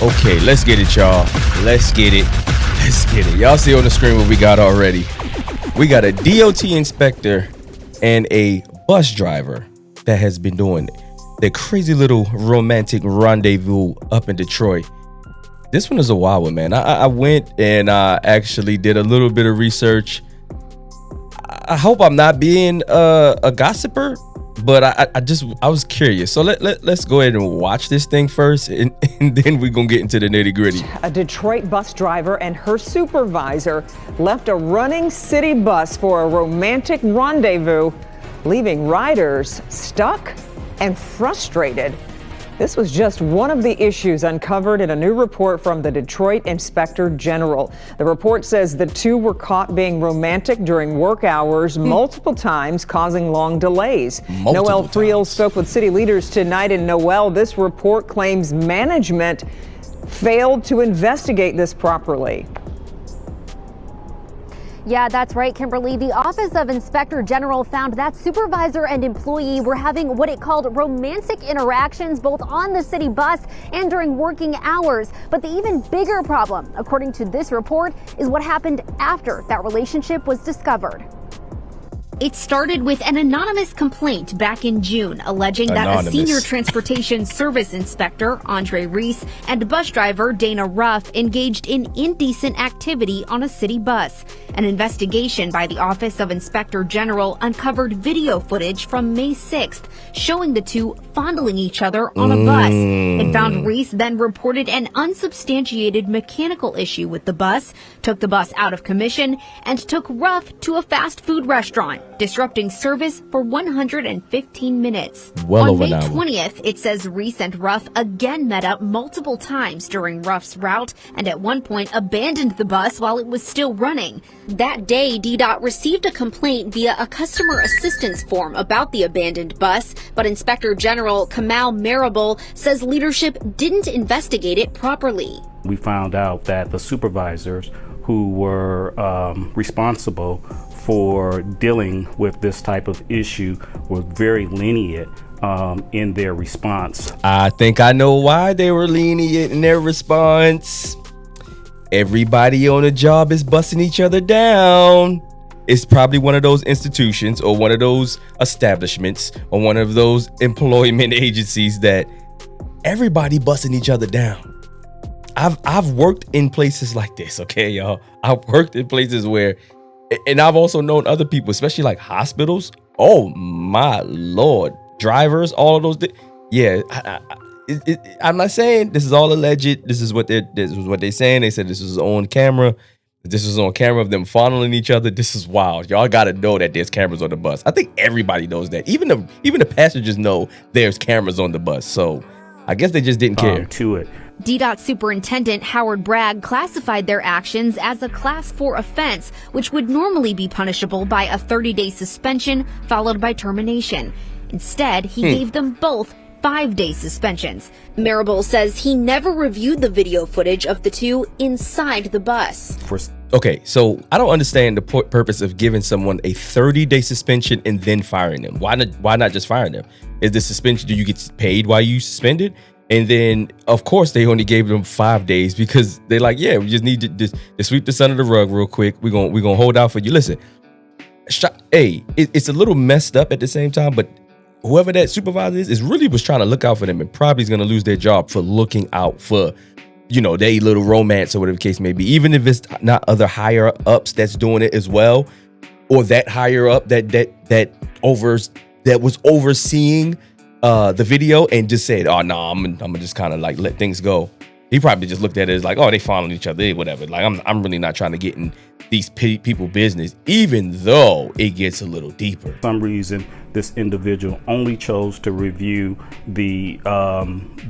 Okay, let's get it, y'all. Let's get it. Let's get it. Y'all see on the screen what we got already. We got a DOT inspector and a bus driver that has been doing the crazy little romantic rendezvous up in Detroit. This one is a wild one, man. I went and I actually did a little bit of research. I hope I'm not being a gossiper, but I was curious. So let's go ahead and watch this thing first, and then we're gonna get into the nitty gritty. A Detroit bus driver and her supervisor left a running city bus for a romantic rendezvous, leaving riders stuck and frustrated. This was just one of the issues uncovered in a new report from the Detroit Inspector General. The report says the two were caught being romantic during work hours multiple times, causing long delays. Noel Friel spoke with city leaders tonight in Noel. This report claims management failed to investigate this properly. Yeah, that's right, Kimberly. The Office of Inspector General found that supervisor and employee were having what it called romantic interactions both on the city bus and during working hours. But the even bigger problem, according to this report, is what happened after that relationship was discovered. It started with an anonymous complaint back in June alleging that a senior transportation service inspector, Andre Reese, and bus driver Dana Ruff engaged in indecent activity on a city bus. An investigation by the Office of Inspector General uncovered video footage from May 6th showing the two fondling each other on a bus. It found Reese then reported an unsubstantiated mechanical issue with the bus, took the bus out of commission, and took Ruff to a fast food restaurant, disrupting service for 115 minutes. On May 20th, it says Reese and Ruff again met up multiple times during Ruff's route and at one point abandoned the bus while it was still running. That day, DDOT received a complaint via a customer assistance form about the abandoned bus, but Inspector General Kamal Marable says leadership didn't investigate it properly. We found out that the supervisors who were responsible for dealing with this type of issue were very lenient in their response. I think I know why they were lenient in their response. Everybody on the job is busting each other down. It's probably one of those institutions or one of those establishments or one of those employment agencies that everybody busting each other down. I've worked in places like this, okay, y'all. I've worked in places where, and I've also known other people, especially like hospitals. Oh my Lord, drivers, all of those. Yeah, I'm not saying this is all alleged. This is what they're saying. They said this was on camera. This was on camera of them fondling each other. This is wild. Y'all got to know that there's cameras on the bus. I think everybody knows that. Even the passengers know there's cameras on the bus. So I guess they just didn't care. To it. DDOT Superintendent Howard Bragg classified their actions as a Class 4 offense, which would normally be punishable by a 30-day suspension followed by termination. Instead, he gave them both 5-day suspensions. Marable says he never reviewed the video footage of the two inside the bus. Okay, so I don't understand the purpose of giving someone a 30-day suspension and then firing them. Why not just firing them? Is the suspension, do you get paid while you suspended? And then, of course, they only gave them 5 days because they're like, yeah, we just need to sweep this under the rug real quick. We're gonna hold out for you. Listen, it's a little messed up at the same time, but whoever that supervisor is really was trying to look out for them and probably is going to lose their job for looking out for, their little romance or whatever the case may be. Even if it's not other higher ups that's doing it as well, or that higher up that was overseeing the video and just said, oh no, I'm gonna just kind of like let things go. He probably just looked at it as like, oh, they following each other, whatever. Like I'm really not trying to get in these people business, even though it gets a little deeper. For some reason, this individual only chose to review the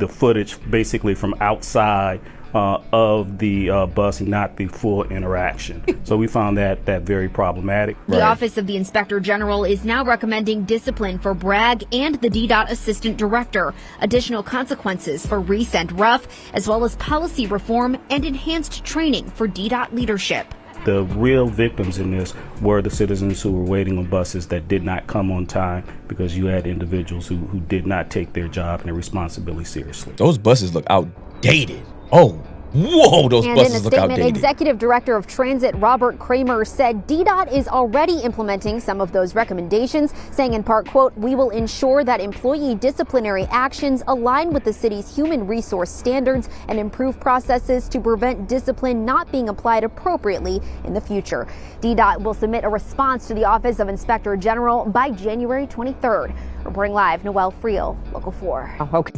footage basically from outside of the bus, not the full interaction. So we found that very problematic. The Office of the Inspector General is now recommending discipline for Bragg and the DDOT Assistant Director, additional consequences for Reese and Ruff, as well as policy reform and enhanced training for DDOT leadership. The real victims in this were the citizens who were waiting on buses that did not come on time because you had individuals who did not take their job and their responsibility seriously. Those buses look outdated. Oh, whoa, those And in a buses look statement, outdated. Executive Director of Transit Robert Kramer said DDOT is already implementing some of those recommendations, saying in part, quote, "We will ensure that employee disciplinary actions align with the city's human resource standards and improve processes to prevent discipline not being applied appropriately in the future." DDOT will submit a response to the Office of Inspector General by January 23rd. Reporting live, Noelle Friel, Local 4. Okay.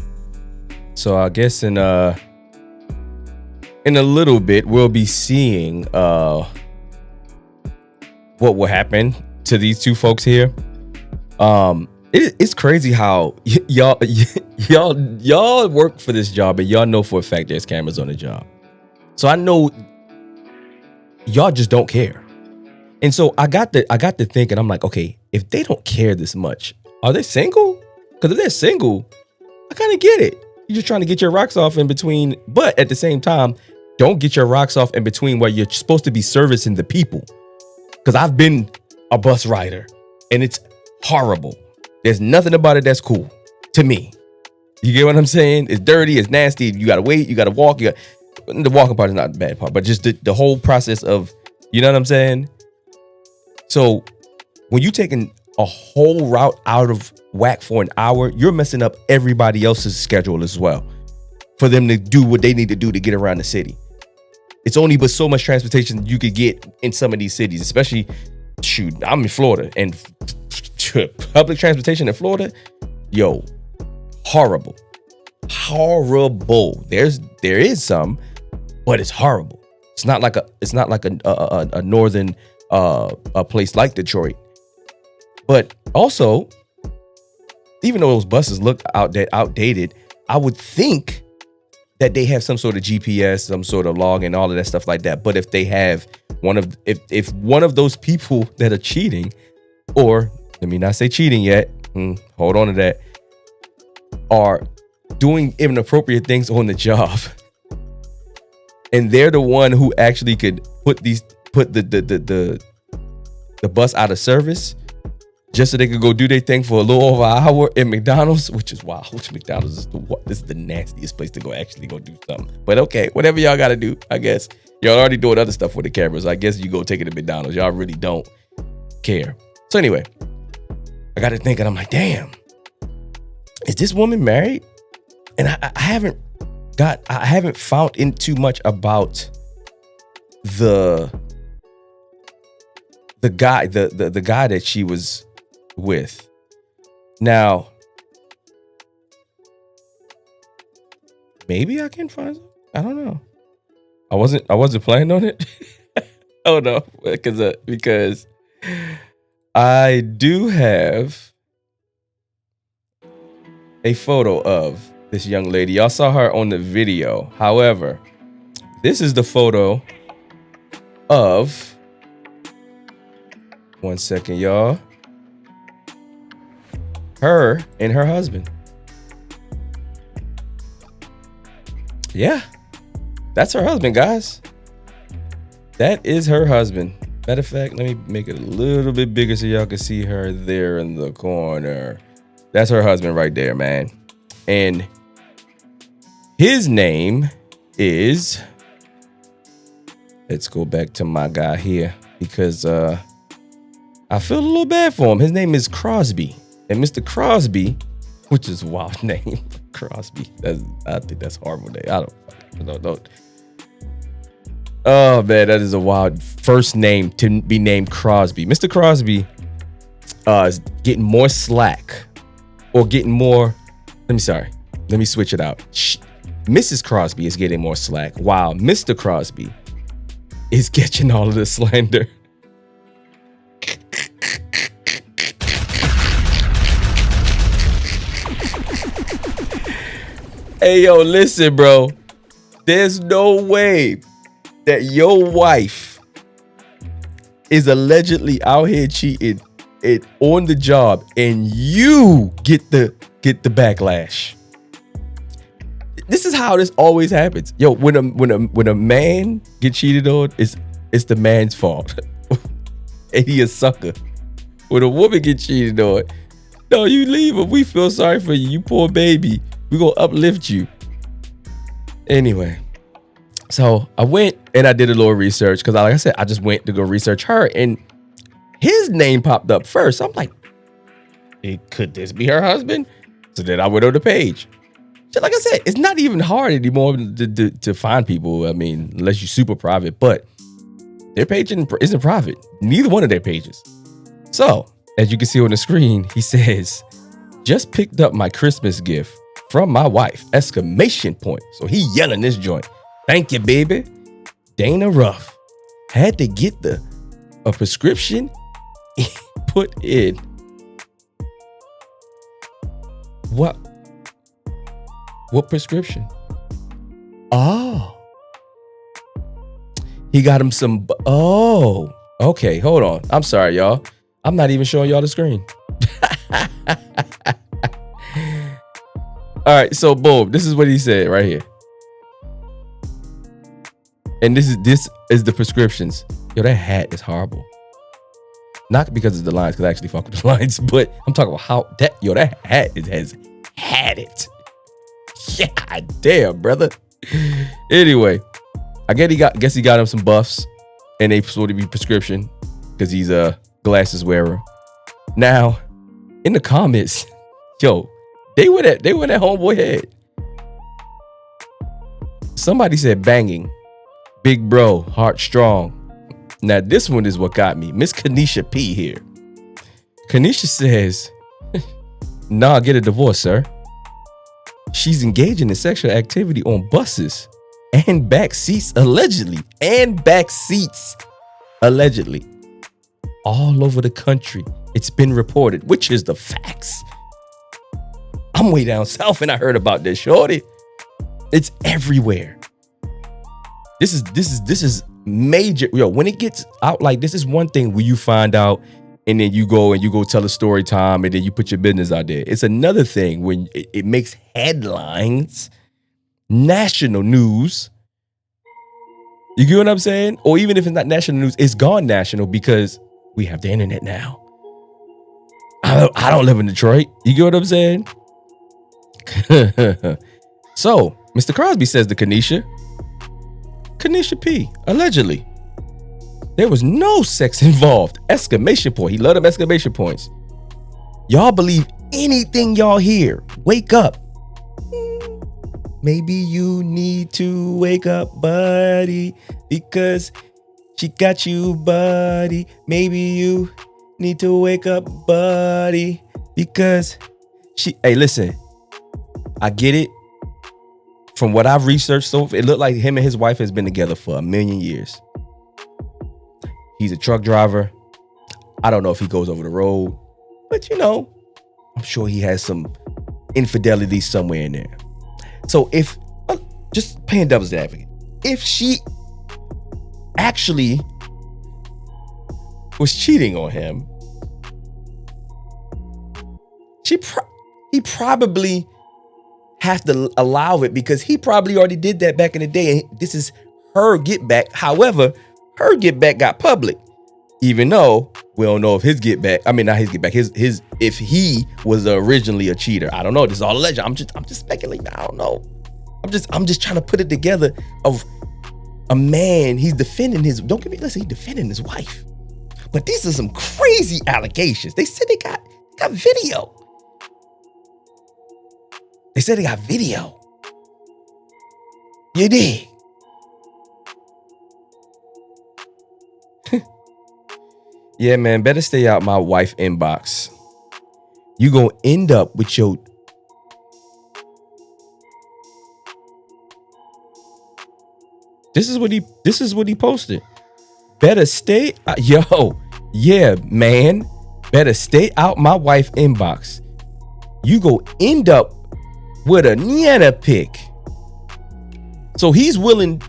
So I guess in a little bit we'll be seeing what will happen to these two folks here. It's crazy how y'all work for this job and y'all know for a fact there's cameras on the job. So I know y'all just don't care. And so I got to thinking, I'm like, okay, if they don't care this much, are they single? Because if they're single, I kind of get it. You're just trying to get your rocks off in between, but at the same time, don't get your rocks off in between where you're supposed to be servicing the people. Because I've been a bus rider and it's horrible. There's nothing about it that's cool to me. You get what I'm saying? It's dirty, it's nasty. You got to wait, you got to walk. The walking part is not the bad part, but just the whole process of, you know what I'm saying? So when you taking a whole route out of whack for an hour, you're messing up everybody else's schedule as well for them to do what they need to do to get around the city. It's only but so much transportation you could get in some of these cities, especially, shoot, I'm in Florida, and public transportation in Florida, yo, horrible. There is some, but it's horrible. It's not like a northern a place like Detroit. But also, even though those buses look outdated, I would think that they have some sort of GPS, some sort of log and all of that stuff like that. But if they have if one of those people that are cheating, or let me not say cheating yet, hold on to that, are doing inappropriate things on the job, and they're the one who actually could put the bus out of service just so they could go do their thing for a little over an hour in McDonald's, which is wild. McDonald's this is the nastiest place to actually go do something. But okay, whatever y'all got to do, I guess. Y'all already doing other stuff with the cameras. I guess you go take it to McDonald's. Y'all really don't care. So anyway, I got to thinking, I'm like, damn, is this woman married? And I haven't found in too much about the guy that she was with. Now, maybe I can find some. I don't know. I wasn't planning on it. Oh no, because I do have a photo of this young lady. Y'all saw her on the video. However, this is the photo of, one second, y'all, her and her husband. Yeah, that's her husband, guys. That is her husband. Matter of fact, let me make it a little bit bigger so y'all can see her there in the corner. That's her husband right there, man. And his name is, let's go back to my guy here, because I feel a little bad for him. His name is Crosby. And Mr. Crosby, which is a wild name, Crosby. I think that's a horrible name. I don't. Oh man, that is a wild first name to be named Crosby. Mr. Crosby is getting more slack, or getting more. Let me switch it out. Mrs. Crosby is getting more slack, while Mr. Crosby is catching all of the slander. Hey, yo, listen, bro. There's no way that your wife is allegedly out here cheating on the job and you get the backlash. This is how this always happens. Yo, when a man get cheated on, it's the man's fault. And he a sucker. When a woman get cheated on, no, you leave him. We feel sorry for you. You poor baby. We gonna uplift you. Anyway, So I went and I did a little research because, like I said, I just went to go research her, and his name popped up first. I'm like, could this be her husband? So then I went on the page. So like I said, it's not even hard anymore to find people. I mean, unless you're super private, but their page isn't private. Neither one of their pages. So as you can see on the screen, he says, just picked up my Christmas gift from my wife, exclamation point. So he yelling this joint. Thank you, baby. Dana Ruff had to get a prescription put in. What prescription? Oh, he got him some. Oh, okay. Hold on. I'm sorry, y'all. I'm not even showing y'all the screen. All right. So boom, this is what he said right here. And this is the prescriptions. Yo, that hat is horrible. Not because of the lines, because I actually fuck with the lines, but I'm talking about how that hat has had it. Yeah, damn, brother. Anyway, I guess he got him some buffs, and they sort of be prescription because he's a glasses wearer. Now, in the comments, yo, they went at homeboy head. Somebody said banging. Big bro, heart strong. Now this one is what got me. Miss Kanisha P here. Kanisha says, nah, get a divorce, sir. She's engaging in sexual activity on buses and back seats allegedly. All over the country. It's been reported, which is the facts. I'm way down south and I heard about this, shorty. It's everywhere. This is major. Yo, when it gets out like this is one thing where you find out and then you go tell a story time and then you put your business out there. It's another thing when it makes headlines, national news. You get what I'm saying? Or even if it's not national news, it's gone national because we have the internet now. I don't live in Detroit. You get what I'm saying? So, Mr. Crosby says to Kanisha P, allegedly, there was no sex involved. Exclamation point. He loved them exclamation points. Y'all believe anything y'all hear. Wake up. Maybe you need to wake up, buddy, because she got you, buddy. Maybe you need to wake up, buddy, because hey, listen, I get it. From what I've researched, so it looked like him and his wife has been together for 1,000,000 years. He's a truck driver. I don't know if he goes over the road, but I'm sure he has some infidelity somewhere in there. So if, just playing devil's advocate, if she actually was cheating on him, he probably have to allow it because he probably already did that back in the day. And this is her get back. However, her get back got public, even though we don't know if his get back. I mean, not his get back. His if he was originally a cheater. I don't know. This is all alleged. I'm just speculating. I don't know. I'm just trying to put it together of a man. He's defending his. Don't get me. Listen, he's defending his wife. But these are some crazy allegations. They said they got video. They said they got video. You dig? Yeah, man, better stay out my wife inbox. You gonna end up with your... This is what he posted. Better stay... yeah, man. Better stay out my wife inbox. You go end up with a Niana pic. So he's willing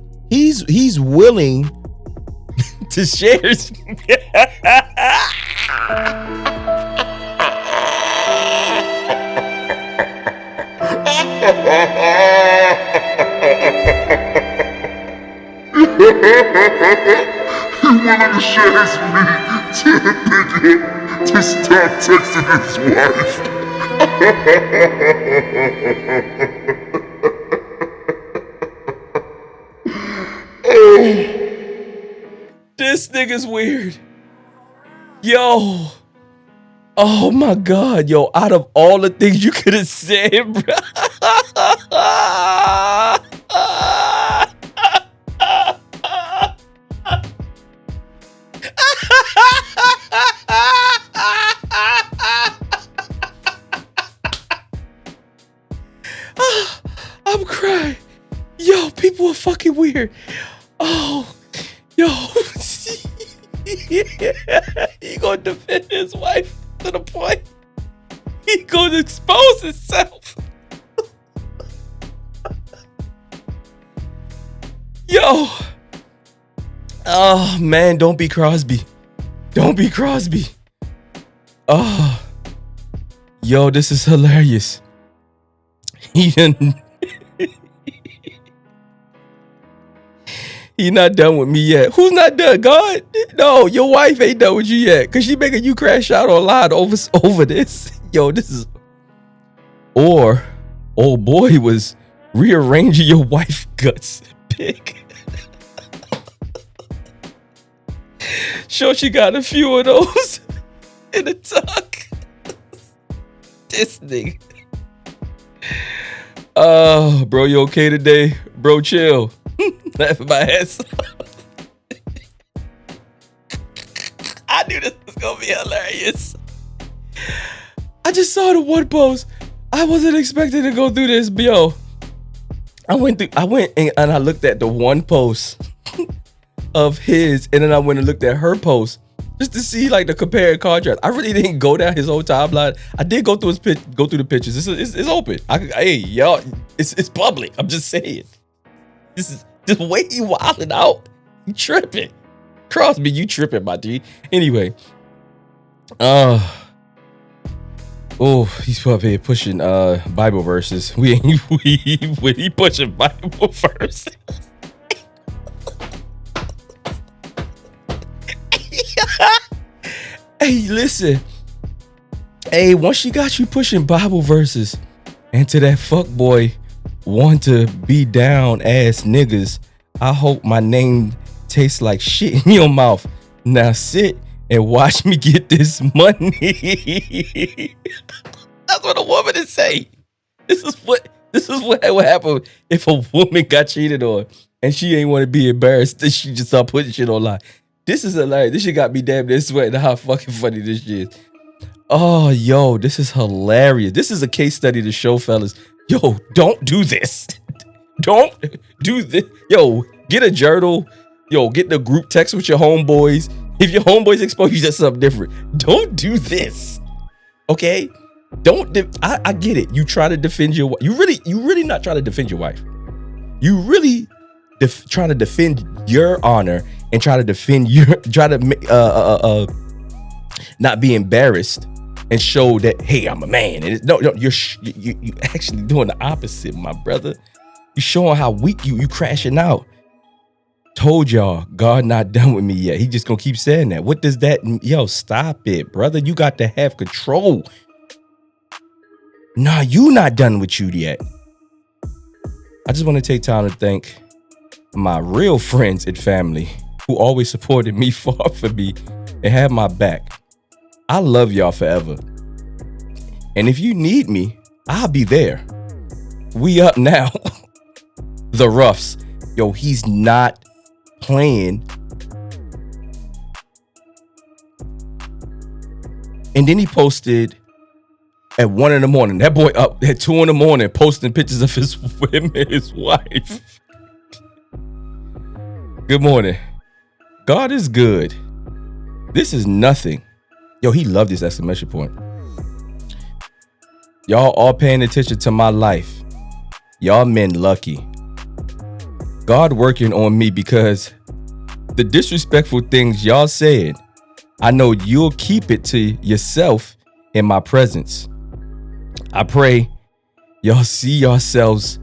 to share his He wanted to share his meat to the nigga to stop texting his wife. This nigga's weird. Yo. Oh my God. Yo, out of all the things you could have said, bro. I'm crying. Yo, people are fucking weird. Oh, yo. He gonna defend his wife to the point he gonna expose himself. Yo. Oh man, don't be Crosby. Don't be Crosby. Oh. Yo, this is hilarious. He done. He not done with me yet. Who's not done? God? No, your wife ain't done with you yet. Cause she making you crash out online over this. Yo, this is. Or old boy was rearranging your wife guts pick. Sure, she got a few of those in the tuck. This nigga. Bro, you okay today? Bro, chill. Laughing my ass off. I knew this was gonna be hilarious. I just saw the one post. I wasn't expecting to go through this, but yo. I went and I looked at the one post of his, and then I went and looked at her post just to see like the compare and contrast. I really didn't go down his whole timeline. I did go through the pictures. It's open. Hey, y'all, it's public. I'm just saying. This is the way you wilding out. You tripping. Crosby, you tripping, my G. Anyway. He's up here pushing Bible verses. We pushing Bible verses. Hey, listen. Hey, once she got you pushing Bible verses into that fuck boy want to be down ass niggas, I hope my name tastes like shit in your mouth. Now sit and watch me get this money. That's what a woman is saying. This is what would happen if a woman got cheated on and she ain't want to be embarrassed that she just start putting shit online. This is hilarious. This shit got me damn near sweating how fucking funny this shit is. Oh, yo, this is hilarious. This is a case study to show fellas, yo, don't do this. Don't do this. Yo, get a journal. Yo, get the group text with your homeboys. If your homeboys expose you to something different, don't do this. Okay? I get it. You try to defend your wife. You really not trying to defend your wife. You really trying to defend your honor and try to not be embarrassed and show that, hey, I'm a man. And no, you're actually doing the opposite, my brother. You showing how weak you crashing out. Told y'all, God not done with me yet. He just gonna keep saying that. What does that? Yo, stop it, brother. You got to have control. Nah, you not done with you yet. I just want to take time to thank my real friends and family who always supported me, fought for me, and had my back. I love y'all forever. And if you need me, I'll be there. We up now. The Ruffs. Yo, he's not playing. And then he posted at 1 a.m. That boy up at 2 a.m. posting pictures of him and his wife. Good morning. God is good. This is nothing. Yo, he loved this exclamation point. Y'all all paying attention to my life. Y'all men lucky. God working on me because the disrespectful things y'all said, I know you'll keep it to yourself in my presence. I pray y'all see yourselves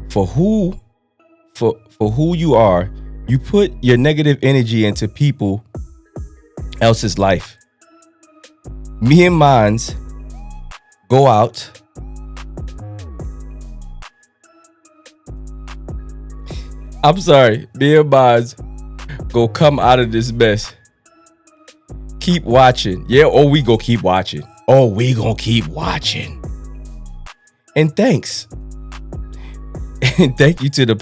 for who you are. You put your negative energy into people else's life. Me and mines go out. I'm sorry. Me and Miles go come out of this mess. Keep watching. Yeah, or we go keep watching. Oh, we gonna keep watching. And thanks. And thank you to the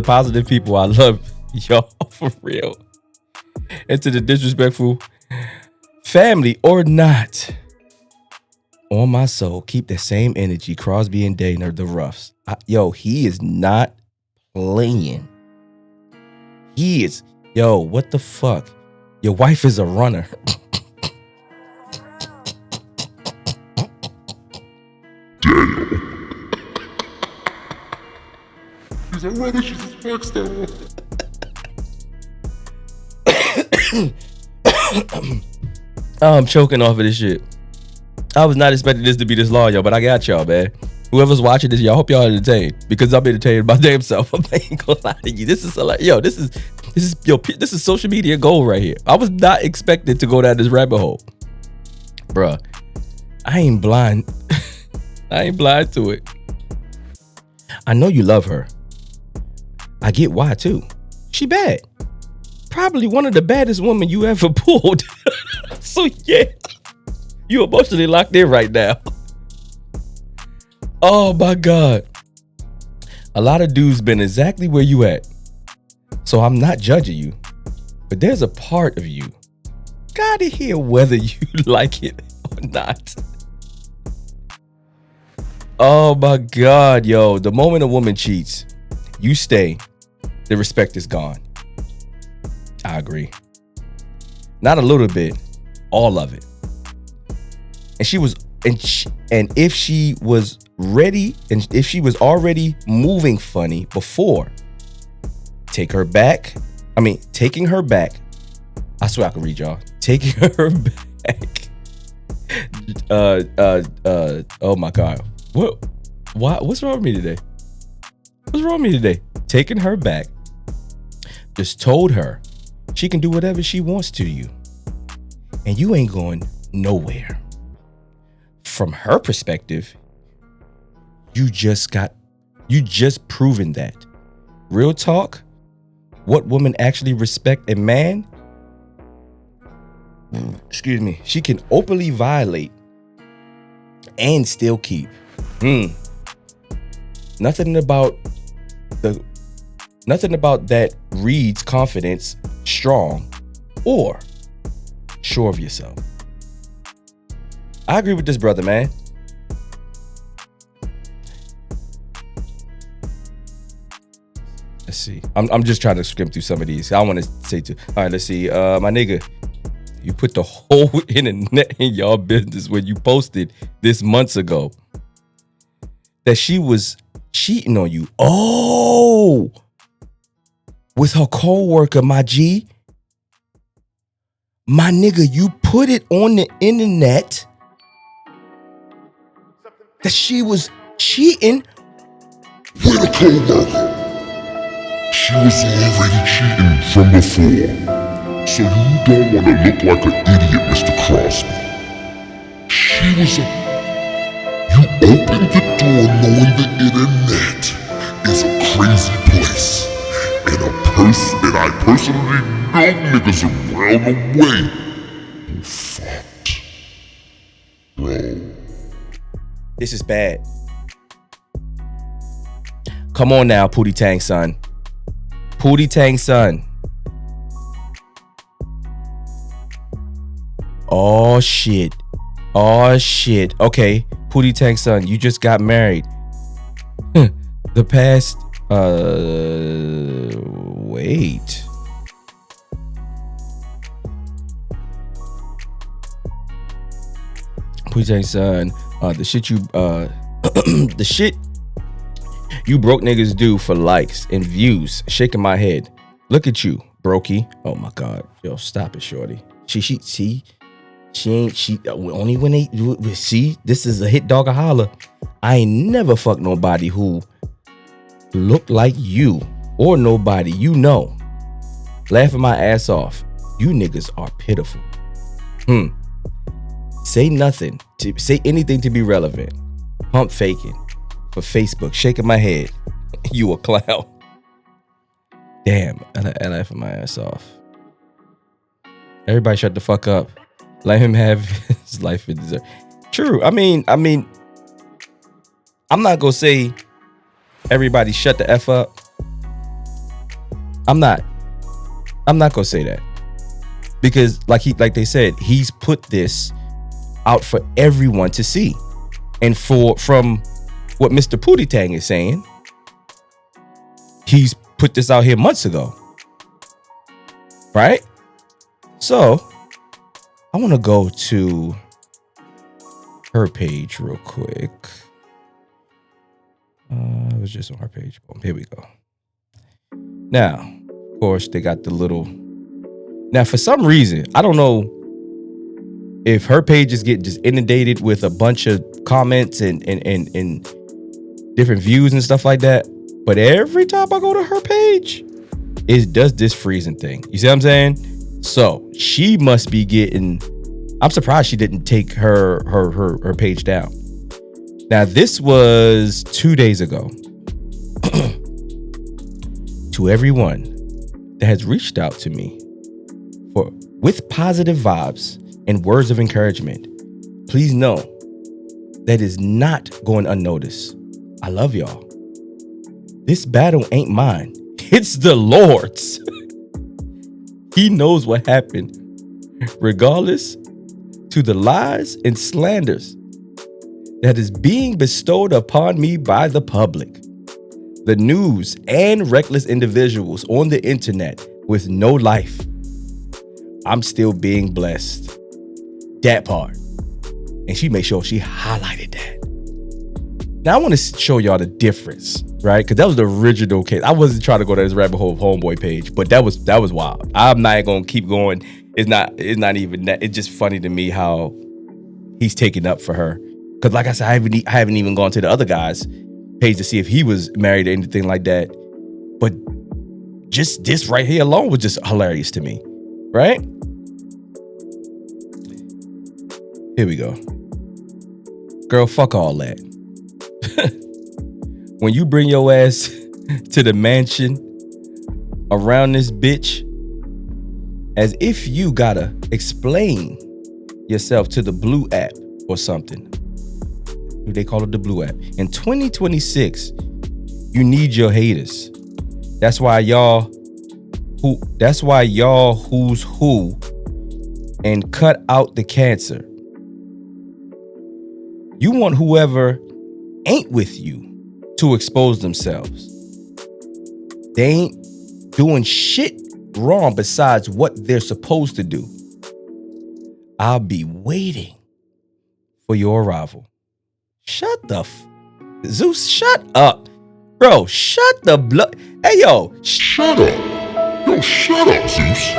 positive people. I love y'all for real. And to the disrespectful family or not. On my soul, keep that same energy. Crosby and Dana, the roughs. He is not playing. He is. Yo, what the fuck? Your wife is a runner. She's a runner, she's a rock star. I'm choking off of this shit. I was not expecting this to be this long, yo, but I got y'all, man. Whoever's watching this, y'all, hope y'all entertained, because I'm entertained my damn self. I ain't gonna lie to you. This is like, yo, this is social media gold right here. I was not expecting to go down this rabbit hole, bruh. I ain't blind. I ain't blind to it. I know you love her. I get why too. She bad. Probably one of the baddest women you ever pulled. So yeah. You emotionally locked in right now. Oh my God. A lot of dudes been exactly where you at. So I'm not judging you. But there's a part of you. Gotta hear whether you like it or not. Oh my God, yo. The moment a woman cheats, you stay. The respect is gone. I agree. Not a little bit. All of it. And if she was ready, and if she was already moving funny before, taking her back. I swear I can read y'all. Taking her back. Oh my God. What's wrong with me today? What's wrong with me today? Taking her back. Just told her she can do whatever she wants to you. And you ain't going nowhere. From her perspective, you just proven that. Real talk, what women actually respect a man, she can openly violate and still keep. Nothing about that reads confidence, strong, or sure of yourself. I agree with this brother, man. Let's see. I'm just trying to skim through some of these. I want to say too. All right, let's see. My nigga, you put the whole internet in y'all business when you posted this months ago that she was cheating on you. Oh, with her co-worker, my G. My nigga, you put it on the internet that she was cheating with a co-worker. She was already cheating from before. So you don't want to look like an idiot, Mr. Crosby. You opened the door knowing the internet is a crazy place. And I personally know niggas around the way who fucked. Bro. This is bad. Come on now, Pootie Tang son. Pootie Tang son. Oh shit. Okay, Pootie Tang son, you just got married. The past wait. Pootie Tang son, the shit you broke niggas do for likes and views. Shaking my head. Look at you, brokey. Oh my God. Yo, stop it, shorty. She only when they see, this is a hit dog a holler. I ain't never fucked nobody who looked like you or nobody you know. Laughing my ass off. You niggas are pitiful. Say nothing to say anything to be relevant. Pump faking for Facebook. Shaking my head. You a clown. Damn, I laughed my ass off. Everybody shut the fuck up. Let him have his life in deserve. True. I mean, I'm not gonna say everybody shut the F up. I'm not gonna say that. Because like they said, he's put this out for everyone to see. And from what Mr. Pootie Tang is saying, he's put this out here months ago. Right? So I want to go to her page real quick. I was just on her page. Boom, here we go. Now, of course, they got the little. Now, for some reason, I don't know if her page is getting just inundated with a bunch of comments and different views and stuff like that. But every time I go to her page, it does this freezing thing. You see what I'm saying? So she must be getting. I'm surprised she didn't take her page down. Now, this was 2 days ago. To everyone that has reached out to me with positive vibes and words of encouragement, please know that is not going unnoticed. I love y'all. This battle ain't mine. It's the Lord's. He knows what happened. Regardless to the lies and slanders that is being bestowed upon me by the public, the news, and reckless individuals on the internet with no life, I'm still being blessed. That part. And she made sure she highlighted that. Now I want to show y'all the difference, right? Because that was the original case. I wasn't trying to go to this rabbit hole of Homeboy page, but that was wild. I'm not gonna keep going. It's not even that. It's just funny to me how he's taking up for her. Because like I said, I haven't even gone to the other guy's page to see if he was married or anything like that. But just this right here alone was just hilarious to me, right? Here we go. Girl, fuck all that. When you bring your ass to the mansion around this bitch, as if you gotta explain yourself to the Blue app or something. They call it the Blue app. In 2026, you need your haters. That's why y'all who's who and cut out the cancer. You want whoever ain't with you to expose themselves. They ain't doing shit wrong besides what they're supposed to do. I'll be waiting for your arrival. Shut the Zeus, shut up. Bro, shut the blood. Hey, yo. Shut up. Yo, shut up, Zeus.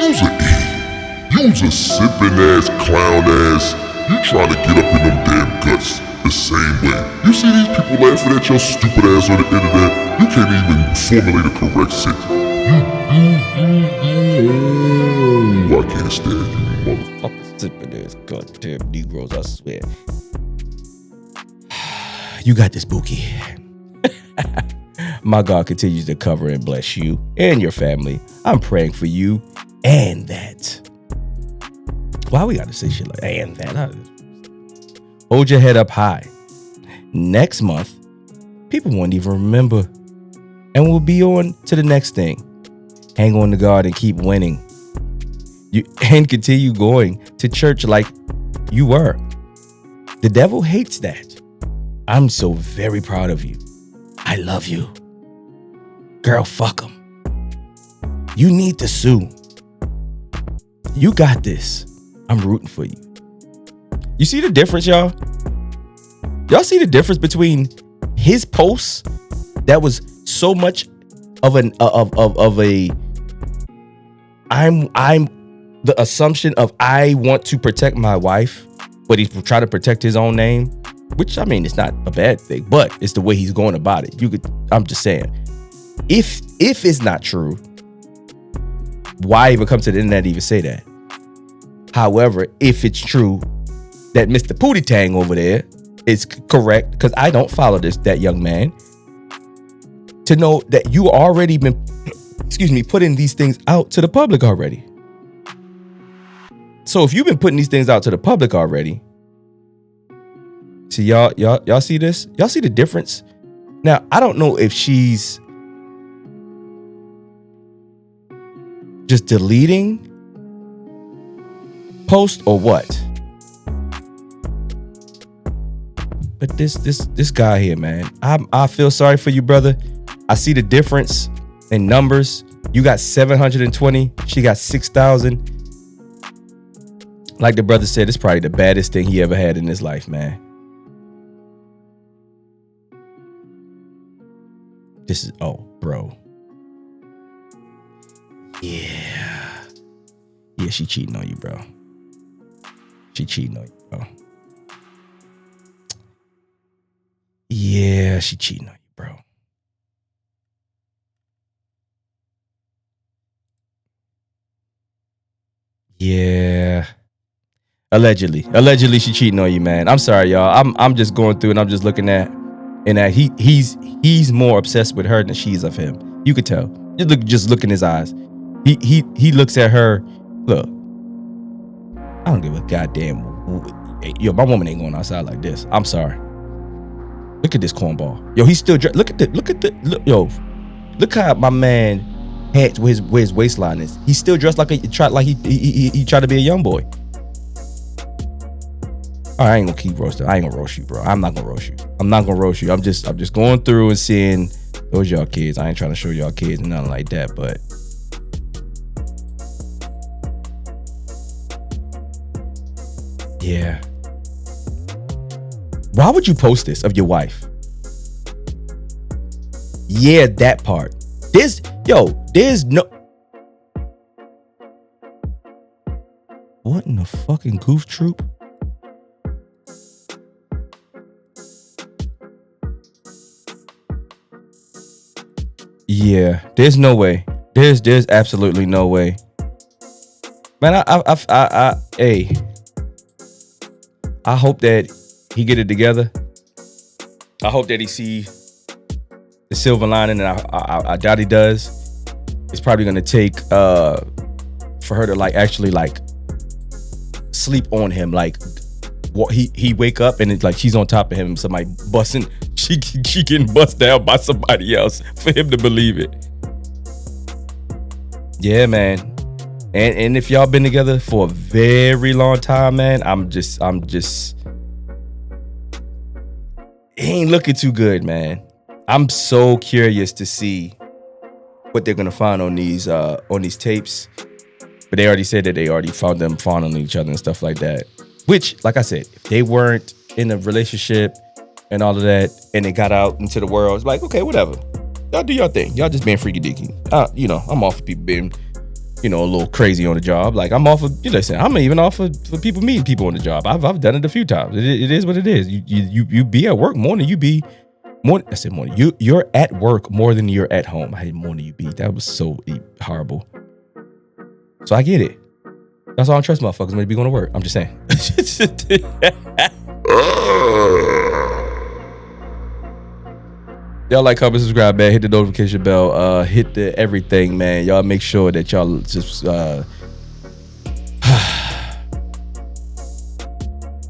You's an idiot. You's a sipping ass, clown ass. You trying to get up in them damn guts the same way. You see these people laughing at your stupid ass on the internet? You can't even formulate a correct sentence. I can't stand you, motherfucker. Sipping ass goddamn Negroes, I swear. You got this, Bookie. My God continues to cover and bless you and your family. I'm praying for you and that. Why we gotta say shit like and that? Hold your head up high. Next month, people won't even remember. And we'll be on to the next thing. Hang on to God and keep winning. And continue going to church like you were. The devil hates that. I'm so very proud of you. I love you. Girl, fuck him. You need to sue. You got this. I'm rooting for you. You see the difference, y'all? Y'all see the difference between his posts that was so much of a I'm the assumption of I want to protect my wife, but he's trying to protect his own name, which I mean it's not a bad thing, but it's the way he's going about it. I'm just saying, if it's not true, why even come to the internet to even say that? However, if it's true that Mr. Pootie Tang over there is correct, because I don't follow that young man, to know that you already been putting these things out to the public already. So if you've been putting these things out to the public already, see y'all see this? Y'all see the difference? Now, I don't know if she's just deleting posts or what. But this guy here, man, I feel sorry for you, brother. I see the difference in numbers. You got 720, she got 6,000. Like the brother said, it's probably the baddest thing he ever had in his life, man. This is, oh, bro. Yeah, she cheating on you, bro. She cheating on you, bro. Yeah, she cheating on you, bro. Yeah. Allegedly she cheating on you, man. I'm sorry, y'all. I'm just going through and I'm just looking at, and that he's more obsessed with her than she's of him. You could tell. Just look in his eyes. He looks at her. Look, I don't give a goddamn. Yo, my woman ain't going outside like this. I'm sorry. Look at this cornball. Yo, he's still look how my man had where his waistline is. He's still dressed like he tried to be a young boy. All right, I ain't gonna keep roasting. I ain't gonna roast you, bro. I'm not gonna roast you. I'm just going through and seeing those y'all kids. I ain't trying to show y'all kids and nothing like that, but yeah. Why would you post this of your wife? Yeah, that part. There's no. What in the fucking goof troop? Yeah, there's no way. There's absolutely no way. Man, I hope that he get it together. I hope that he see the silver lining, and I doubt he does. It's probably gonna take for her to actually sleep on him, what he wake up and it's like she's on top of him, somebody busting, she getting bust down by somebody else for him to believe it. Yeah, man. And if y'all been together for a very long time, man, I'm just it ain't looking too good, man. I'm so curious to see what they're gonna find on these tapes. But they already said that they already found them fondling each other and stuff like that. Which, like I said, if they weren't in a relationship and all of that, and they got out into the world, it's like, okay, whatever. Y'all do your thing. Y'all just being freaky deaky. I'm off of people being, a little crazy on the job. Like, I'm off of, listen, I'm even off of for people meeting people on the job. I've done it a few times. It is what it is. You be at work more than you be. I said more. You're at work more than you're at home. I had more than you be. That was so horrible. So I get it. That's why I don't trust motherfuckers when they be going to work. I'm just saying. Y'all like, comment, subscribe, man. Hit the notification bell. Hit the everything, man. Y'all make sure that y'all just I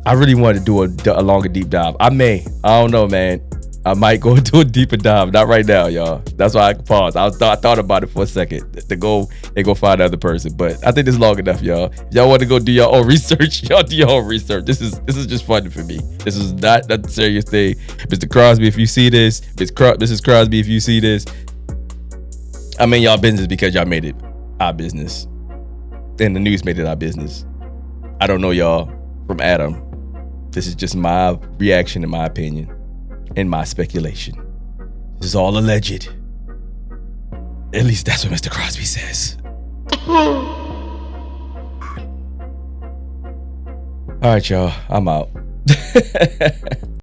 really wanted to do a longer deep dive. I don't know, man. I might go do a deeper dive. Not right now, y'all. That's why I paused. I thought about it for a second to go and go find another person. But I think this is long enough, y'all. If y'all want to go do your own research, y'all do your own research. This is just fun for me. This is not a serious thing. Mr. Crosby, if you see this, Mrs. Crosby, if you see this, I mean y'all business because y'all made it our business. And the news made it our business. I don't know y'all from Adam. This is just my reaction and my opinion. In my speculation. This is all alleged. At least that's what Mr. Crosby says. All right, y'all. I'm out.